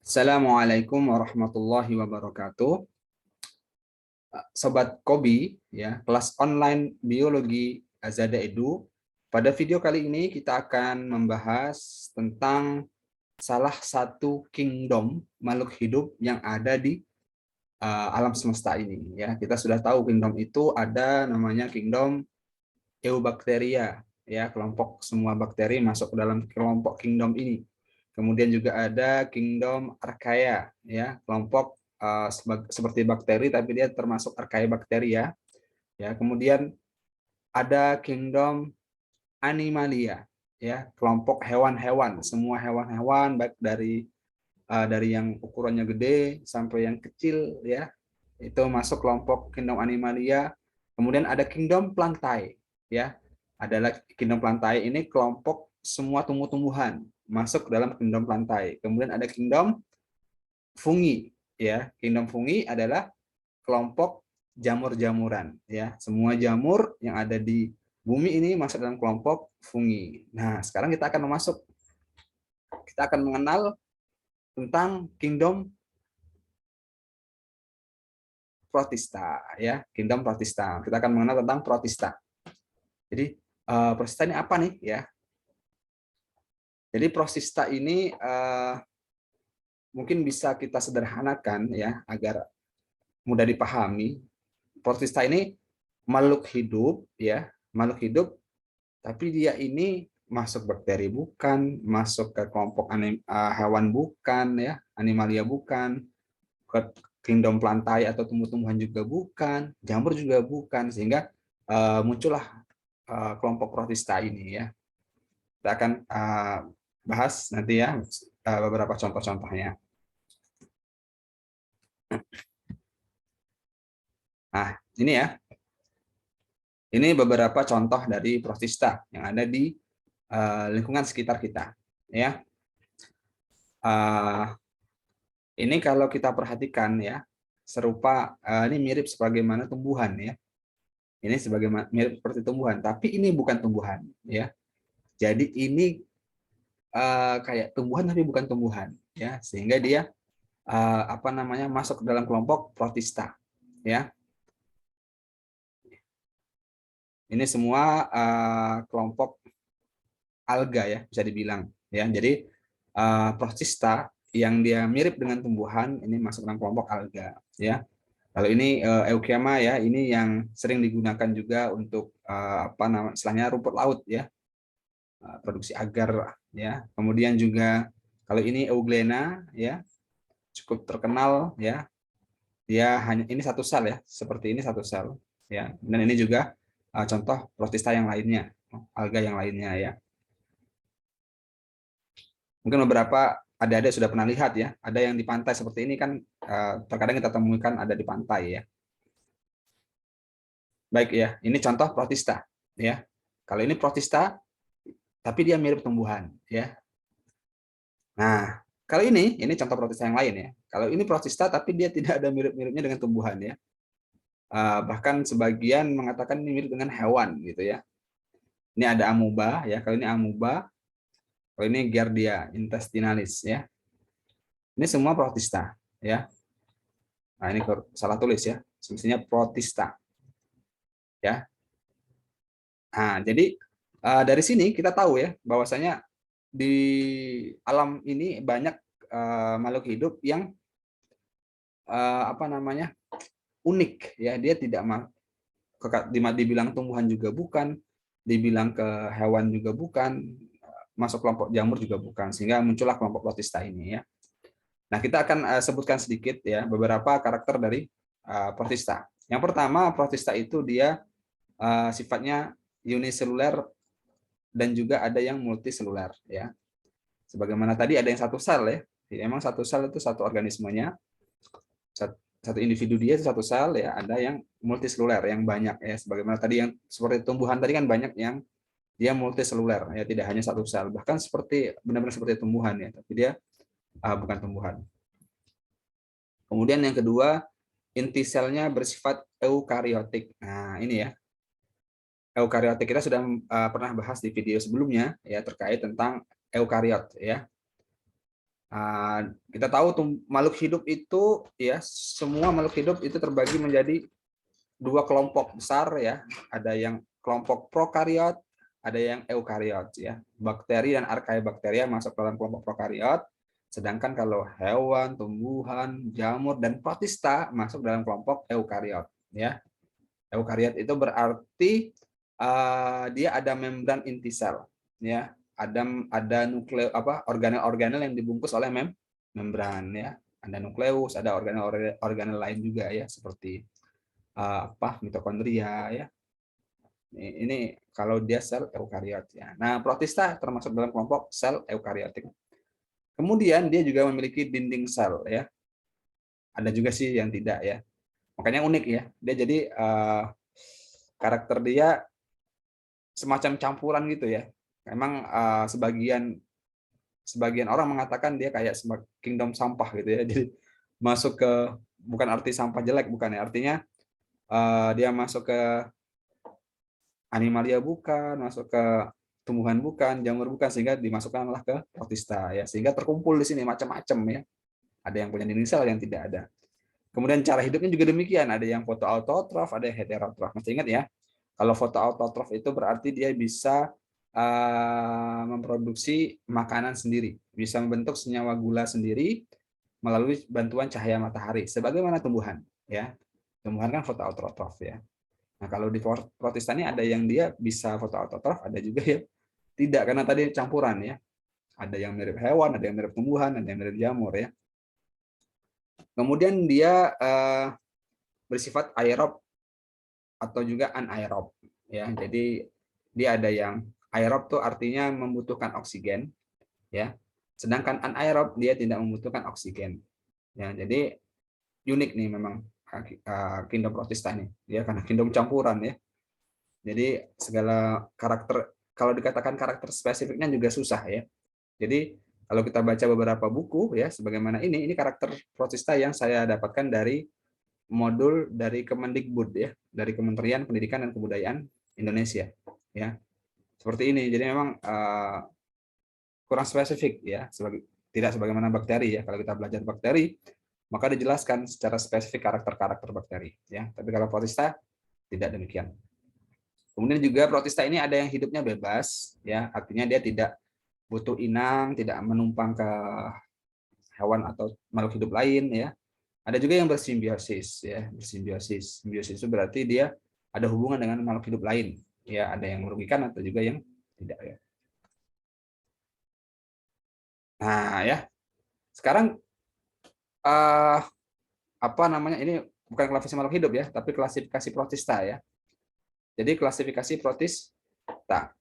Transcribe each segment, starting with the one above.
Assalamualaikum warahmatullahi wabarakatuh. Sobat Kobi, ya, kelas online biologi Azada Edu. Pada video kali ini kita akan membahas tentang salah satu kingdom makhluk hidup yang ada di alam semesta ini. Ya, kita sudah tahu kingdom itu ada namanya kingdom Eubacteria. Ya, kelompok semua bakteri masuk ke dalam kelompok kingdom ini. Kemudian juga ada kingdom Archaea, ya, kelompok seperti bakteri tapi dia termasuk Archaeobacteria. Ya, kemudian ada kingdom Animalia, ya, kelompok hewan-hewan, semua hewan-hewan baik dari yang ukurannya gede sampai yang kecil, ya, itu masuk kelompok kingdom Animalia. Kemudian ada kingdom Plantae, ya, adalah kingdom Plantae ini kelompok semua tumbuh-tumbuhan masuk ke dalam kingdom Plantae. Kemudian ada kingdom Fungi, ya, kingdom Fungi adalah kelompok jamur-jamuran, ya, semua jamur yang ada di bumi ini masuk dalam kelompok fungi. Nah, sekarang kita akan mengenal tentang kingdom Protista, ya, kingdom Protista. Kita akan mengenal tentang Protista. Jadi Protista ini apa nih, ya? Jadi Protista ini mungkin bisa kita sederhanakan, ya, agar mudah dipahami. Protista ini makhluk hidup, ya, makhluk hidup, tapi dia ini masuk bakteri bukan, masuk ke kelompok hewan bukan, ya, animalia bukan, ke kingdom plantae atau tumbuh-tumbuhan juga bukan, jamur juga bukan, sehingga muncullah kelompok protista ini, ya. Kita akan bahas nanti, ya, beberapa contoh-contohnya. Nah, ini, ya. Ini beberapa contoh dari protista yang ada di lingkungan sekitar kita, ya. Ini kalau kita perhatikan, ya, serupa, ini mirip sebagaimana tumbuhan, ya. Ini mirip seperti tumbuhan, tapi ini bukan tumbuhan, ya. Jadi ini kayak tumbuhan tapi bukan tumbuhan, ya, sehingga dia apa namanya masuk ke dalam kelompok protista, ya. Ini semua kelompok alga, ya, bisa dibilang, ya. Jadi protista yang dia mirip dengan tumbuhan ini masuk dalam kelompok alga, ya. Kalau ini Eukema, ya, ini yang sering digunakan juga untuk apa namanya istilahnya rumput laut, ya, produksi agar, ya. Kemudian juga kalau ini Euglena, ya, cukup terkenal, ya. Dia hanya ini satu sel, ya, seperti ini satu sel, ya. Dan ini juga contoh protista yang lainnya, alga yang lainnya, ya. Mungkin beberapa adik-adik sudah pernah lihat, ya, ada yang di pantai seperti ini kan, terkadang kita temukan ada di pantai, ya. Baik, ya, ini contoh protista, ya. Kalau ini protista tapi dia mirip tumbuhan, ya. Nah, kalau ini contoh protista yang lain, ya. Kalau ini protista tapi dia tidak ada mirip-miripnya dengan tumbuhan, ya. Bahkan sebagian mengatakan ini mirip dengan hewan, gitu, ya. Ini ada amuba, ya. Kalau ini amuba, kalau ini Giardia intestinalis, ya. Ini semua protista, ya. Nah, ini salah tulis, ya. Semestinya protista, ya. Nah, jadi dari sini kita tahu, ya, bahwasanya di alam ini banyak makhluk hidup yang apa namanya unik, ya. Dia tidak dibilang tumbuhan juga bukan, dibilang ke hewan juga bukan, masuk kelompok jamur juga bukan, sehingga muncullah kelompok protista ini, ya. Nah, kita akan sebutkan sedikit, ya, beberapa karakter dari protista. Yang pertama, protista itu dia sifatnya uniseluler dan juga ada yang multiseluler, ya. Sebagaimana tadi ada yang satu sel, ya. Jadi, emang satu sel itu satu organismenya, satu individu dia itu satu sel, ya. Ada yang multiseluler yang banyak, ya. Sebagaimana tadi yang seperti tumbuhan tadi kan banyak yang dia multiseluler, ya, tidak hanya satu sel, bahkan seperti benar-benar seperti tumbuhan, ya, tapi dia bukan tumbuhan. Kemudian yang kedua, inti selnya bersifat eukariotik. Nah, ini, ya. Eukariotik kita sudah pernah bahas di video sebelumnya, ya, terkait tentang eukariot, ya. Kita tahu makhluk hidup itu ya, semua makhluk hidup itu terbagi menjadi dua kelompok besar ya. Ada yang kelompok prokariot, ada yang eukariot ya. Bakteri dan archaebacteria masuk dalam kelompok prokariot, sedangkan kalau hewan, tumbuhan, jamur dan protista masuk dalam kelompok eukariot ya. Eukariot itu berarti dia ada membran inti sel ya. Ada organel-organel yang dibungkus oleh membran ya. Ada nukleus, ada organel lain juga ya, seperti mitokondria ya. Ini kalau dia sel eukariot ya. Nah, protista termasuk dalam kelompok sel eukariotik. Kemudian dia juga memiliki dinding sel ya. Ada juga sih yang tidak ya. Makanya unik ya. Dia jadi karakter dia semacam campuran gitu ya. Memang sebagian orang mengatakan dia kayak kingdom sampah gitu ya. Jadi masuk ke, bukan arti sampah jelek, bukan ya. Artinya dia masuk ke animalia bukan, masuk ke tumbuhan bukan, jamur bukan, sehingga dimasukkanlah ke protista ya. Sehingga terkumpul di sini macam-macam ya. Ada yang punya dinding sel, yang tidak ada. Kemudian cara hidupnya juga demikian, ada yang fotoautotrof, ada yang heterotrof. Masih ingat ya? Kalau fotoautotrof itu berarti dia bisa memproduksi makanan sendiri, bisa membentuk senyawa gula sendiri melalui bantuan cahaya matahari, sebagaimana tumbuhan. Ya, tumbuhan kan fotoautotrof ya. Nah, kalau di protista ini ada yang dia bisa fotoautotrof, ada juga ya tidak, karena tadi campuran ya. Ada yang mirip hewan, ada yang mirip tumbuhan, ada yang mirip jamur ya. Kemudian dia bersifat aerob atau juga anaerob ya. Jadi dia ada yang aerob tuh artinya membutuhkan oksigen ya. Sedangkan anaerob dia tidak membutuhkan oksigen. Ya, jadi unik nih memang kingdom protista nih. Ya, karena kingdom campuran ya. Jadi segala karakter, kalau dikatakan karakter spesifiknya juga susah ya. Jadi kalau kita baca beberapa buku ya, sebagaimana ini karakter protista yang saya dapatkan dari modul dari Kemendikbud ya, dari Kementerian Pendidikan dan Kebudayaan Indonesia ya. Seperti ini. Jadi memang kurang spesifik ya, tidak sebagaimana bakteri ya. Kalau kita belajar bakteri, maka dijelaskan secara spesifik karakter-karakter bakteri ya. Tapi kalau protista tidak demikian. Kemudian juga protista ini ada yang hidupnya bebas ya, artinya dia tidak butuh inang, tidak menumpang ke hewan atau makhluk hidup lain ya. Ada juga yang bersimbiosis ya, bersimbiosis. Simbiosis itu berarti dia ada hubungan dengan makhluk hidup lain. Ya, ada yang merugikan atau juga yang tidak ya. Nah, ya. Sekarang apa namanya? Ini bukan klasifikasi makhluk hidup ya, tapi klasifikasi protista ya. Jadi klasifikasi protista.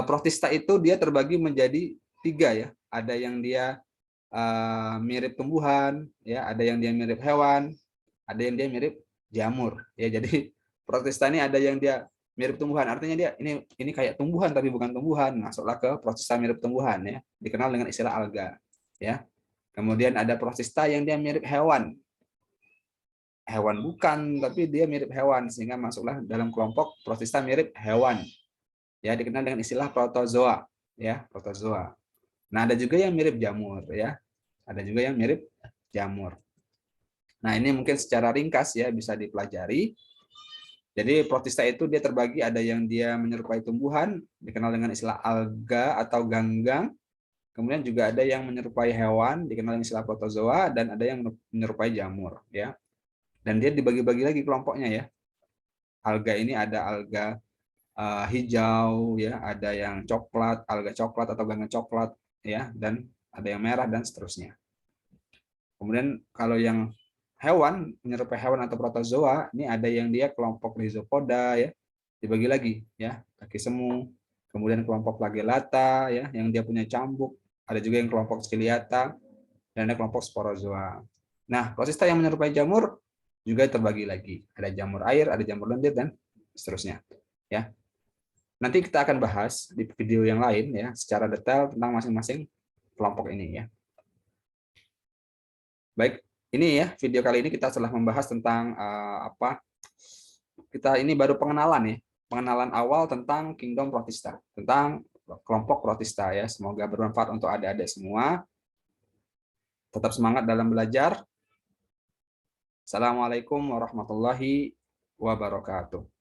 Protista itu dia terbagi menjadi 3 ya. Ada yang dia mirip tumbuhan, ya, ada yang dia mirip hewan, ada yang dia mirip jamur. Ya, jadi protista ini ada yang dia mirip tumbuhan, artinya dia ini kayak tumbuhan tapi bukan tumbuhan, masuklah ke protista mirip tumbuhan ya, dikenal dengan istilah alga. Ya. Kemudian ada protista yang dia mirip hewan. Hewan bukan, tapi dia mirip hewan, sehingga masuklah dalam kelompok protista mirip hewan. Ya, dikenal dengan istilah protozoa, ya, protozoa. Nah, ada juga yang mirip jamur ya. Ada juga yang mirip jamur. Nah, ini mungkin secara ringkas ya bisa dipelajari. Jadi protista itu dia terbagi, ada yang dia menyerupai tumbuhan, dikenal dengan istilah alga atau ganggang. Kemudian juga ada yang menyerupai hewan, dikenal dengan istilah protozoa, dan ada yang menyerupai jamur ya. Dan dia dibagi-bagi lagi kelompoknya ya. Alga ini ada alga hijau ya, ada yang coklat, alga coklat atau ganggang coklat ya, dan ada yang merah dan seterusnya. Kemudian kalau yang hewan, menyerupai hewan atau protozoa, ini ada yang dia kelompok rhizopoda ya, dibagi lagi ya, kaki semu. Kemudian kelompok flagellata ya, yang dia punya cambuk. Ada juga yang kelompok ciliata, dan ada kelompok sporozoa. Nah, protista yang menyerupai jamur juga terbagi lagi. Ada jamur air, ada jamur lendir, dan seterusnya. Ya. Nanti kita akan bahas di video yang lain ya, secara detail tentang masing-masing kelompok ini ya. Baik, ini ya video kali ini kita telah membahas tentang kita ini baru pengenalan ya, pengenalan awal tentang Kingdom Protista, tentang kelompok Protista ya. Semoga bermanfaat untuk adik-adik semua. Tetap semangat dalam belajar. Assalamualaikum warahmatullahi wabarakatuh.